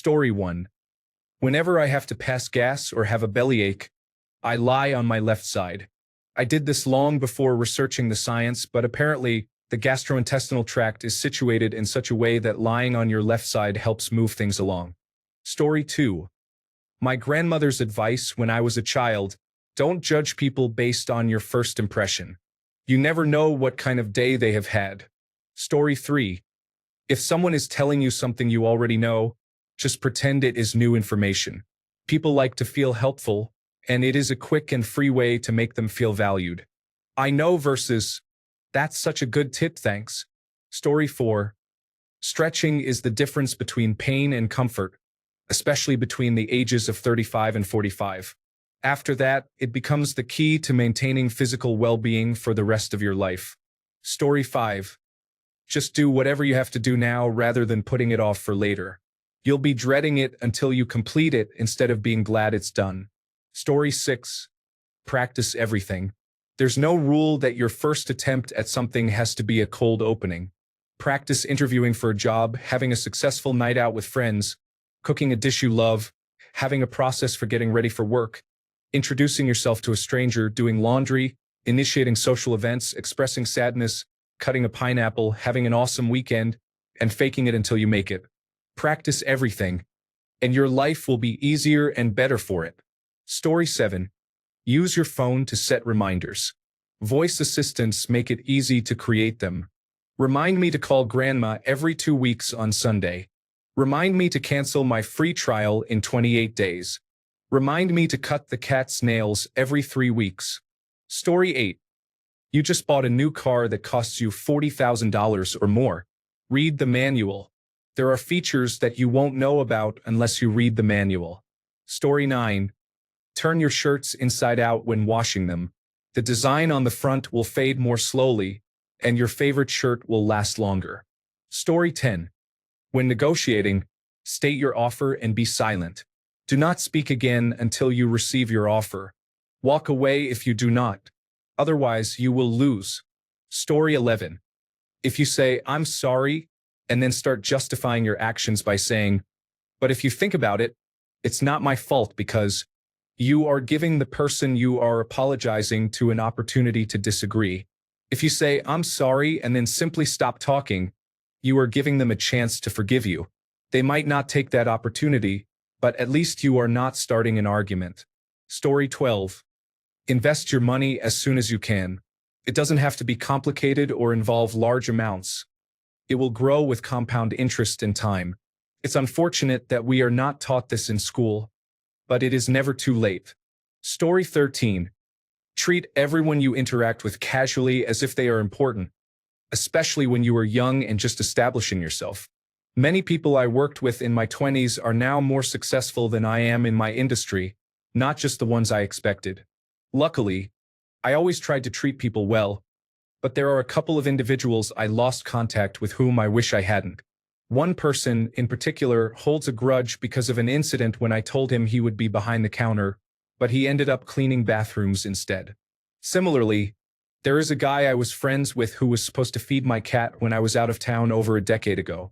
Story 1. Whenever I have to pass gas or have a bellyache, I lie on my left side. I did this long before researching the science, but apparently the gastrointestinal tract is situated in such a way that lying on your left side helps move things along. Story 2. My grandmother's advice when I was a child: don't judge people based on your first impression. You never know what kind of day they have had. Story 3. If someone is telling you something you already know, just pretend it is new information. People like to feel helpful, and it is a quick and free way to make them feel valued. I know versus "that's such a good tip, thanks." Story 4. Stretching is the difference between pain and comfort, especially between the ages of 35 and 45. After that, it becomes the key to maintaining physical well-being for the rest of your life. Story 5. Just do whatever you have to do now rather than putting it off for later. You'll be dreading it until you complete it instead of being glad it's done. Story 6. Practice everything. There's no rule that your first attempt at something has to be a cold opening. Practice interviewing for a job, having a successful night out with friends, cooking a dish you love, having a process for getting ready for work, introducing yourself to a stranger, doing laundry, initiating social events, expressing sadness, cutting a pineapple, having an awesome weekend, and faking it until you make it. Practice everything, and your life will be easier and better for it. Story 7. Use your phone to set reminders. Voice assistants make it easy to create them. Remind me to call Grandma every 2 weeks on Sunday. Remind me to cancel my free trial in 28 days. Remind me to cut the cat's nails every 3 weeks. Story 8. You just bought a new car that costs you $40,000 or more. Read the manual. There are features that you won't know about unless you read the manual. Story 9. Turn your shirts inside out when washing them. The design on the front will fade more slowly, and your favorite shirt will last longer. Story 10. When negotiating, state your offer and be silent. Do not speak again until you receive your offer. Walk away if you do not. Otherwise, you will lose. Story 11. If you say, "I'm sorry," and then start justifying your actions by saying, "but if you think about it, it's not my fault," because you are giving the person you are apologizing to an opportunity to disagree. If you say, "I'm sorry," and then simply stop talking, you are giving them a chance to forgive you. They might not take that opportunity, but at least you are not starting an argument. Story 12. Invest your money as soon as you can. It doesn't have to be complicated or involve large amounts. It will grow with compound interest in time. It's unfortunate that we are not taught this in school, but it is never too late. Story 13. Treat everyone you interact with casually as if they are important, especially when you are young and just establishing yourself. Many people I worked with in my 20s are now more successful than I am in my industry, not just the ones I expected. Luckily, I always tried to treat people well, but there are a couple of individuals I lost contact with whom I wish I hadn't. One person, in particular, holds a grudge because of an incident when I told him he would be behind the counter, but he ended up cleaning bathrooms instead. Similarly, there is a guy I was friends with who was supposed to feed my cat when I was out of town over a decade ago.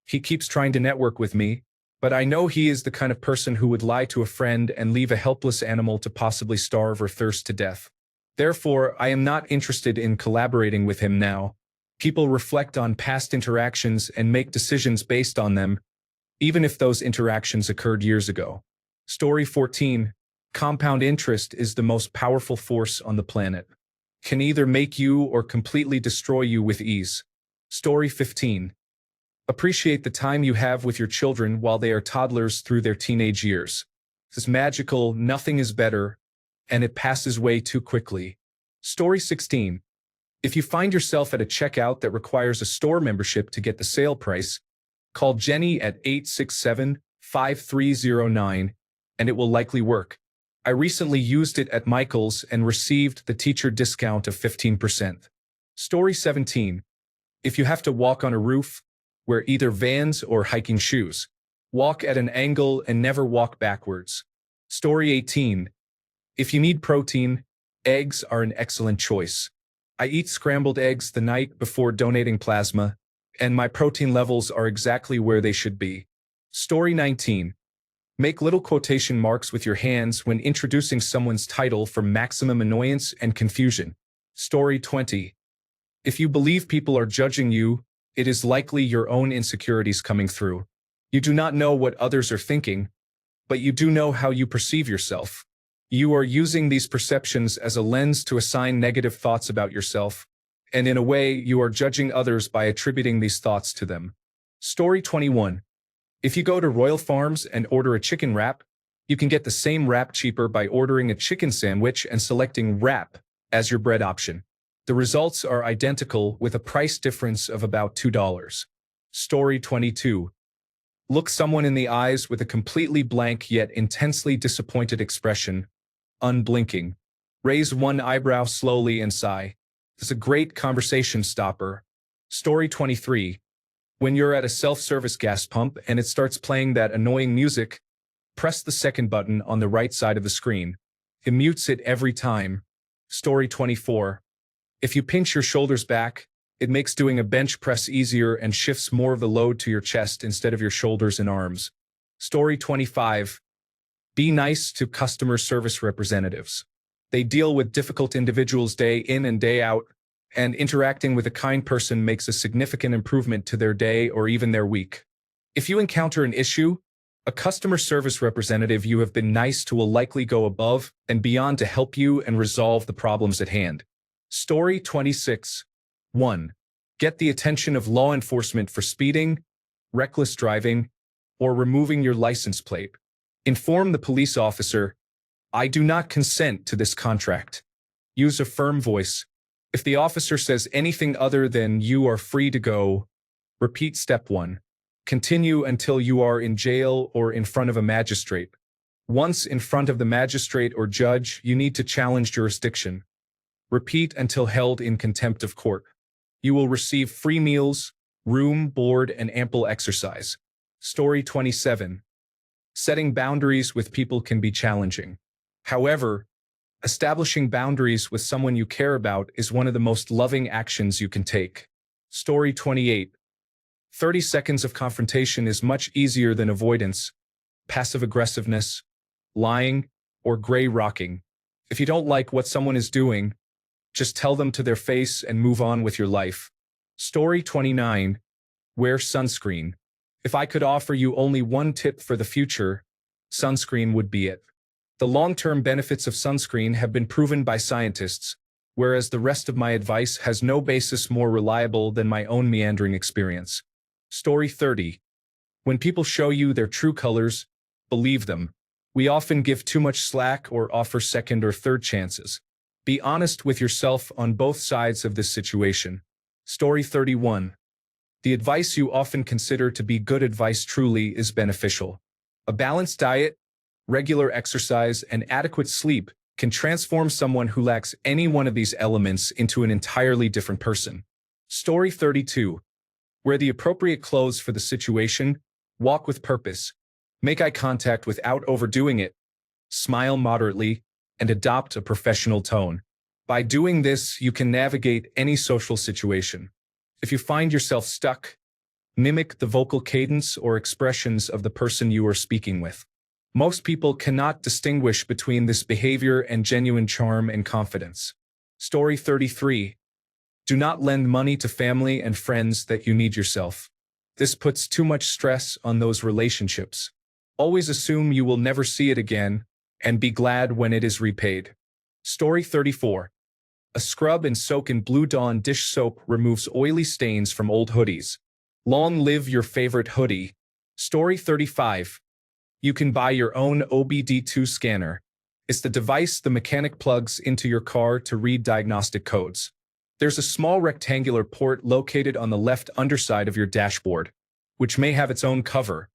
He keeps trying to network with me, but I know he is the kind of person who would lie to a friend and leave a helpless animal to possibly starve or thirst to death. Therefore, I am not interested in collaborating with him now. People reflect on past interactions and make decisions based on them, even if those interactions occurred years ago. Story 14. Compound interest is the most powerful force on the planet. Can either make you or completely destroy you with ease. Story 15. Appreciate the time you have with your children while they are toddlers through their teenage years. This is magical, nothing is better, and it passes way too quickly. Story 16. If you find yourself at a checkout that requires a store membership to get the sale price, call Jenny at 867-5309, and it will likely work. I recently used it at Michael's and received the teacher discount of 15%. Story 17. If you have to walk on a roof, wear either Vans or hiking shoes. Walk at an angle and never walk backwards. Story 18. If you need protein, eggs are an excellent choice. I eat scrambled eggs the night before donating plasma, and my protein levels are exactly where they should be. Story 19. Make little quotation marks with your hands when introducing someone's title for maximum annoyance and confusion. Story 20. If you believe people are judging you, it is likely your own insecurities coming through. You do not know what others are thinking, but you do know how you perceive yourself. You are using these perceptions as a lens to assign negative thoughts about yourself, and in a way, you are judging others by attributing these thoughts to them. Story 21. If you go to Royal Farms and order a chicken wrap, you can get the same wrap cheaper by ordering a chicken sandwich and selecting wrap as your bread option. The results are identical with a price difference of about $2. Story 22. Look someone in the eyes with a completely blank yet intensely disappointed expression, unblinking. Raise one eyebrow slowly and sigh. It's a great conversation stopper. Story 23. When you're at a self-service gas pump and it starts playing that annoying music, press the second button on the right side of the screen. It mutes it every time. Story 24. If you pinch your shoulders back, it makes doing a bench press easier and shifts more of the load to your chest instead of your shoulders and arms. Story 25. Be nice to customer service representatives. They deal with difficult individuals day in and day out, and interacting with a kind person makes a significant improvement to their day or even their week. If you encounter an issue, a customer service representative you have been nice to will likely go above and beyond to help you and resolve the problems at hand. Story 26. 1. Get the attention of law enforcement for speeding, reckless driving, or removing your license plate. Inform the police officer, "I do not consent to this contract." Use a firm voice. If the officer says anything other than "you are free to go," repeat step 1. Continue until you are in jail or in front of a magistrate. Once in front of the magistrate or judge, you need to challenge jurisdiction. Repeat until held in contempt of court. You will receive free meals, room, board, and ample exercise. Story 27. Setting boundaries with people can be challenging. However, establishing boundaries with someone you care about is one of the most loving actions you can take. Story 28. 30 seconds of confrontation is much easier than avoidance, passive aggressiveness, lying, or gray rocking. If you don't like what someone is doing, just tell them to their face and move on with your life. Story 29. Wear sunscreen. If I could offer you only one tip for the future, sunscreen would be it. The long-term benefits of sunscreen have been proven by scientists, whereas the rest of my advice has no basis more reliable than my own meandering experience. Story 30. When people show you their true colors, believe them. We often give too much slack or offer second or third chances. Be honest with yourself on both sides of this situation. Story 31. The advice you often consider to be good advice truly is beneficial. A balanced diet, regular exercise, and adequate sleep can transform someone who lacks any one of these elements into an entirely different person. Story 32. Wear the appropriate clothes for the situation, walk with purpose, make eye contact without overdoing it, smile moderately, and adopt a professional tone. By doing this, you can navigate any social situation. If you find yourself stuck, mimic the vocal cadence or expressions of the person you are speaking with. Most people cannot distinguish between this behavior and genuine charm and confidence. Story 33. Do not lend money to family and friends that you need yourself. This puts too much stress on those relationships. Always assume you will never see it again, and be glad when it is repaid. Story 34. A scrub and soak in Blue Dawn dish soap removes oily stains from old hoodies. Long live your favorite hoodie. Story 35. You can buy your own OBD2 scanner. It's the device the mechanic plugs into your car to read diagnostic codes. There's a small rectangular port located on the left underside of your dashboard, which may have its own cover,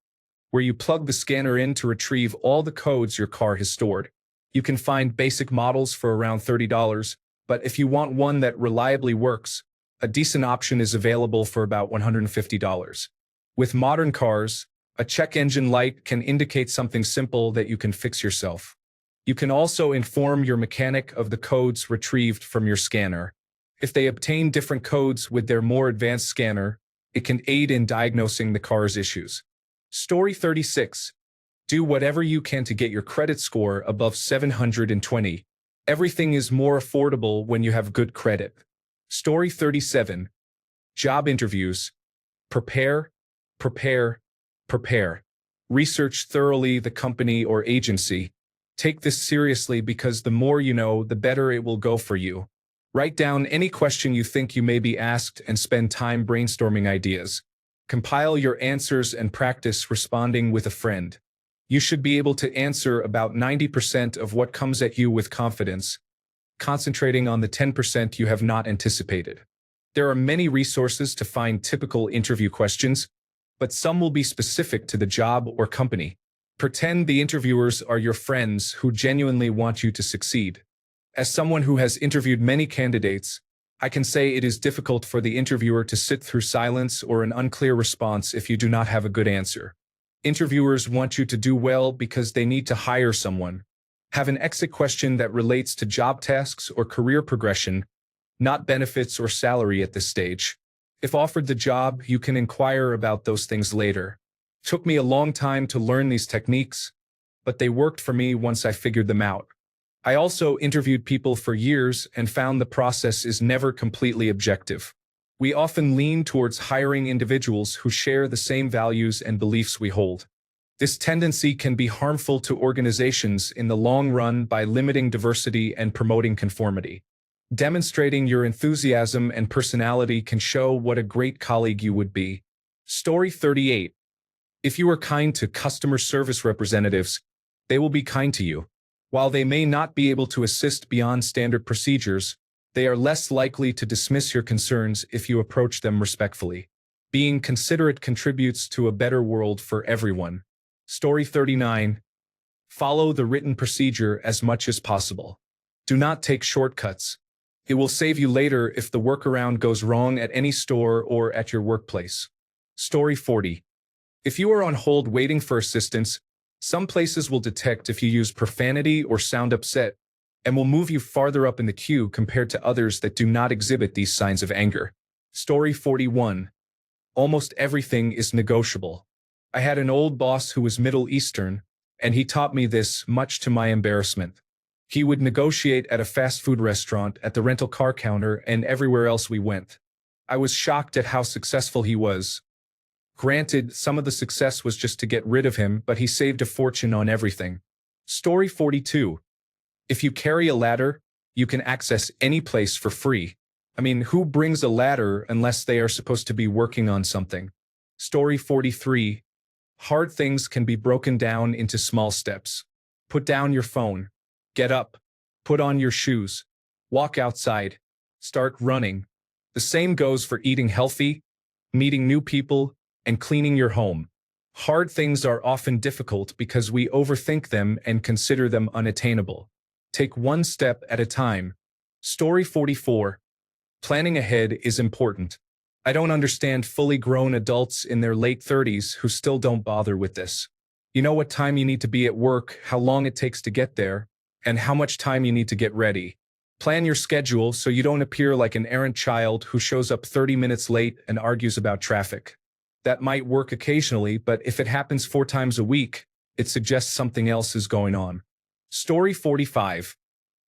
where you plug the scanner in to retrieve all the codes your car has stored. You can find basic models for around $30, but if you want one that reliably works, a decent option is available for about $150. With modern cars, a check engine light can indicate something simple that you can fix yourself. You can also inform your mechanic of the codes retrieved from your scanner. If they obtain different codes with their more advanced scanner, it can aid in diagnosing the car's issues. Story 36. Do whatever you can to get your credit score above 720. Everything is more affordable when you have good credit. Story 37. Job interviews. Prepare, prepare, prepare. Research thoroughly the company or agency. Take this seriously because the more you know, the better it will go for you. Write down any question you think you may be asked and spend time brainstorming ideas. Compile your answers and practice responding with a friend. You should be able to answer about 90% of what comes at you with confidence, concentrating on the 10% you have not anticipated. There are many resources to find typical interview questions, but some will be specific to the job or company. Pretend the interviewers are your friends who genuinely want you to succeed. As someone who has interviewed many candidates, I can say it is difficult for the interviewer to sit through silence or an unclear response if you do not have a good answer. Interviewers want you to do well because they need to hire someone. Have an exit question that relates to job tasks or career progression, not benefits or salary at this stage. If offered the job, you can inquire about those things later. Took me a long time to learn these techniques, but they worked for me once I figured them out. I also interviewed people for years and found the process is never completely objective. We often lean towards hiring individuals who share the same values and beliefs we hold. This tendency can be harmful to organizations in the long run by limiting diversity and promoting conformity. Demonstrating your enthusiasm and personality can show what a great colleague you would be. Story 38. If you are kind to customer service representatives, they will be kind to you. While they may not be able to assist beyond standard procedures, they are less likely to dismiss your concerns if you approach them respectfully. Being considerate contributes to a better world for everyone. Story 39. Follow the written procedure as much as possible. Do not take shortcuts. It will save you later if the workaround goes wrong at any store or at your workplace. Story 40. If you are on hold waiting for assistance, some places will detect if you use profanity or sound upset and will move you farther up in the queue compared to others that do not exhibit these signs of anger. Story 41. Almost everything is negotiable. I had an old boss who was Middle Eastern, and he taught me this much to my embarrassment. He would negotiate at a fast food restaurant, at the rental car counter, and everywhere else we went. I was shocked at how successful he was. Granted, some of the success was just to get rid of him, but he saved a fortune on everything. Story 42. If you carry a ladder, you can access any place for free. I mean, who brings a ladder unless they are supposed to be working on something? Story 43. Hard things can be broken down into small steps. Put down your phone. Get up. Put on your shoes. Walk outside. Start running. The same goes for eating healthy, meeting new people, and cleaning your home. Hard things are often difficult because we overthink them and consider them unattainable. Take one step at a time. Story 44. Planning ahead is important. I don't understand fully grown adults in their late 30s who still don't bother with this. You know what time you need to be at work, how long it takes to get there, and how much time you need to get ready. Plan your schedule so you don't appear like an errant child who shows up 30 minutes late and argues about traffic. That might work occasionally, but if it happens 4 times a week, it suggests something else is going on. Story 45.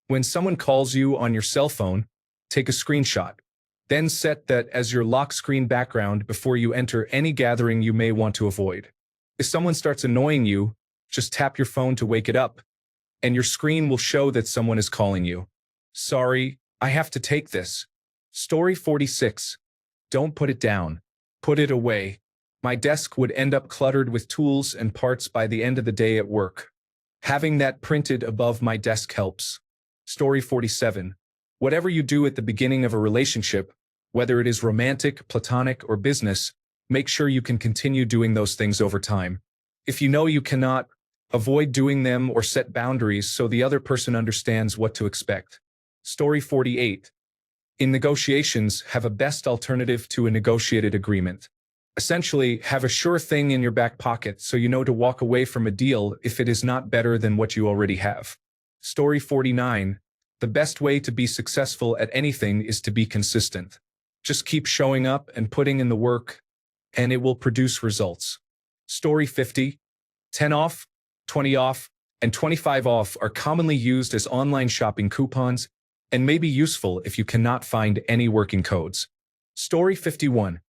When someone calls you on your cell phone, take a screenshot. Then set that as your lock screen background before you enter any gathering you may want to avoid. If someone starts annoying you, just tap your phone to wake it up, and your screen will show that someone is calling you. Sorry, I have to take this. Story 46. Don't put it down. Put it away. My desk would end up cluttered with tools and parts by the end of the day at work. Having that printed above my desk helps. Story 47. Whatever you do at the beginning of a relationship, whether it is romantic, platonic, or business, make sure you can continue doing those things over time. If you know you cannot, avoid doing them or set boundaries so the other person understands what to expect. Story 48. In negotiations, have a best alternative to a negotiated agreement. Essentially, have a sure thing in your back pocket so you know to walk away from a deal if it is not better than what you already have. Story 49. The best way to be successful at anything is to be consistent. Just keep showing up and putting in the work, and it will produce results. Story 50, 10 off, 20 off, and 25 off are commonly used as online shopping coupons and may be useful if you cannot find any working codes. Story 51.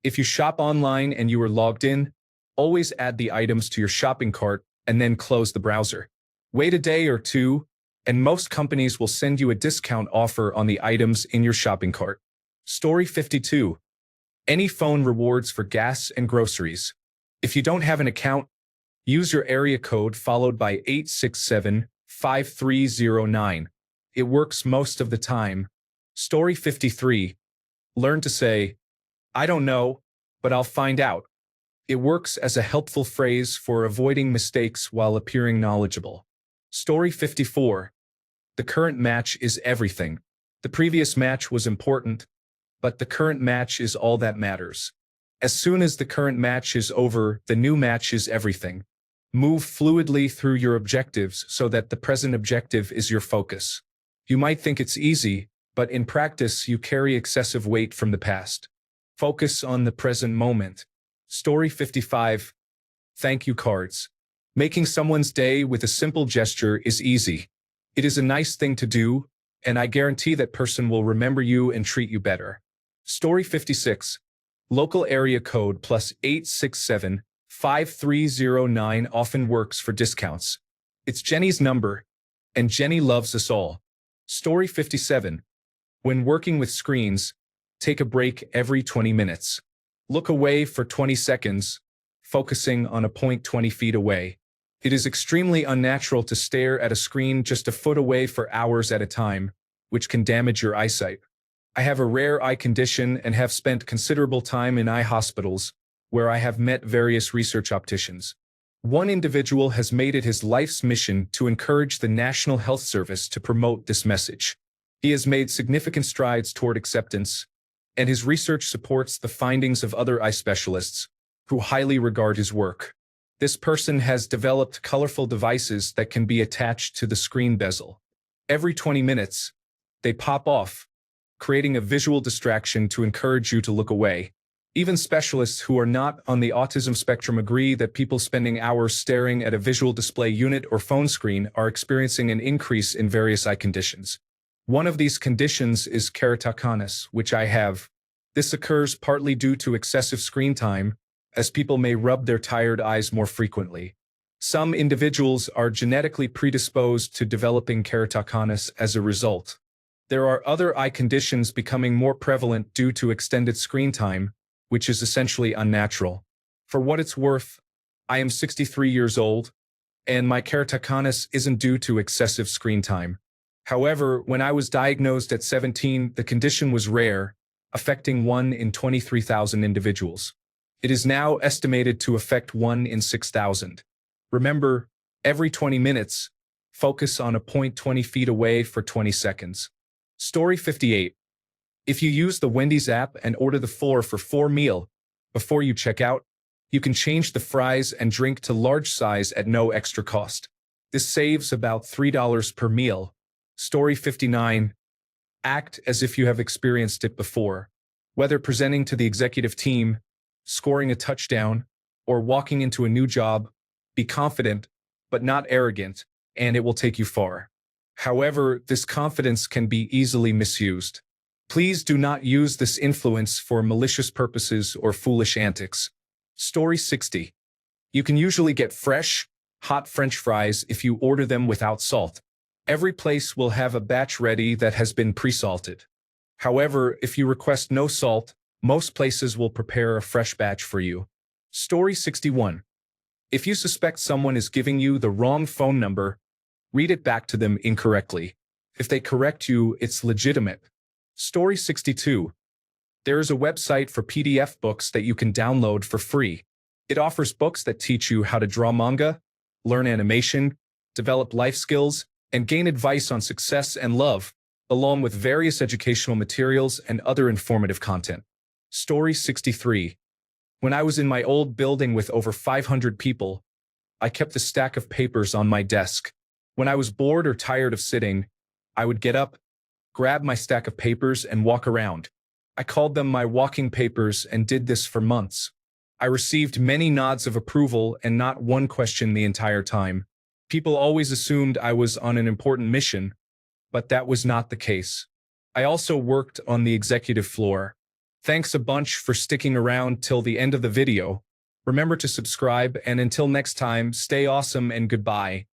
If you shop online and you are logged in, always add the items to your shopping cart and then close the browser. Wait a day or two, and most companies will send you a discount offer on the items in your shopping cart. Story 52. Any phone rewards for gas and groceries. If you don't have an account, use your area code followed by 867-5309. It works most of the time. Story 53. Learn to say, "I don't know, but I'll find out." It works as a helpful phrase for avoiding mistakes while appearing knowledgeable. Story 54. The current match is everything. The previous match was important, but the current match is all that matters. As soon as the current match is over, the new match is everything. Move fluidly through your objectives so that the present objective is your focus. You might think it's easy, but in practice you carry excessive weight from the past. Focus on the present moment. Story 55. Thank you cards. Making someone's day with a simple gesture is easy. It is a nice thing to do, and I guarantee that person will remember you and treat you better. Story 56. Local area code plus 867-5309 often works for discounts. It's Jenny's number, and Jenny loves us all. Story 57. When working with screens, take a break every 20 minutes. Look away for 20 seconds, focusing on a point 20 feet away. It is extremely unnatural to stare at a screen just a foot away for hours at a time, which can damage your eyesight. I have a rare eye condition and have spent considerable time in eye hospitals, where I have met various research opticians. One individual has made it his life's mission to encourage the National Health Service to promote this message. He has made significant strides toward acceptance, and his research supports the findings of other eye specialists, who highly regard his work. This person has developed colorful devices that can be attached to the screen bezel. Every 20 minutes, they pop off, creating a visual distraction to encourage you to look away. Even specialists who are not on the autism spectrum agree that people spending hours staring at a visual display unit or phone screen are experiencing an increase in various eye conditions. One of these conditions is keratoconus, which I have. This occurs partly due to excessive screen time, as people may rub their tired eyes more frequently. Some individuals are genetically predisposed to developing keratoconus as a result. There are other eye conditions becoming more prevalent due to extended screen time, which is essentially unnatural. For what it's worth, I am 63 years old, and my keratoconus isn't due to excessive screen time. However, when I was diagnosed at 17, the condition was rare, affecting 1 in 23,000 individuals. It is now estimated to affect 1 in 6,000. Remember, every 20 minutes, focus on a point 20 feet away for 20 seconds. Story 58. If you use the Wendy's app and order the 4 for 4 meal, before you check out, you can change the fries and drink to large size at no extra cost. This saves about $3 per meal. Story 59. Act as if you have experienced it before. Whether presenting to the executive team, scoring a touchdown, or walking into a new job, be confident, but not arrogant, and it will take you far. However, this confidence can be easily misused. Please do not use this influence for malicious purposes or foolish antics. Story 60. You can usually get fresh, hot French fries if you order them without salt. Every place will have a batch ready that has been pre-salted. However, if you request no salt, most places will prepare a fresh batch for you. Story 61. If you suspect someone is giving you the wrong phone number, read it back to them incorrectly. If they correct you, it's legitimate. Story 62. There is a website for PDF books that you can download for free. It offers books that teach you how to draw manga, learn animation, develop life skills, and gain advice on success and love, along with various educational materials and other informative content. Story 63. When I was in my old building with over 500 people, I kept a stack of papers on my desk. When I was bored or tired of sitting, I would get up, grab my stack of papers, and walk around. I called them my walking papers and did this for months. I received many nods of approval and not one question the entire time. People always assumed I was on an important mission, but that was not the case. I also worked on the executive floor. Thanks a bunch for sticking around till the end of the video. Remember to subscribe, and until next time, stay awesome and goodbye.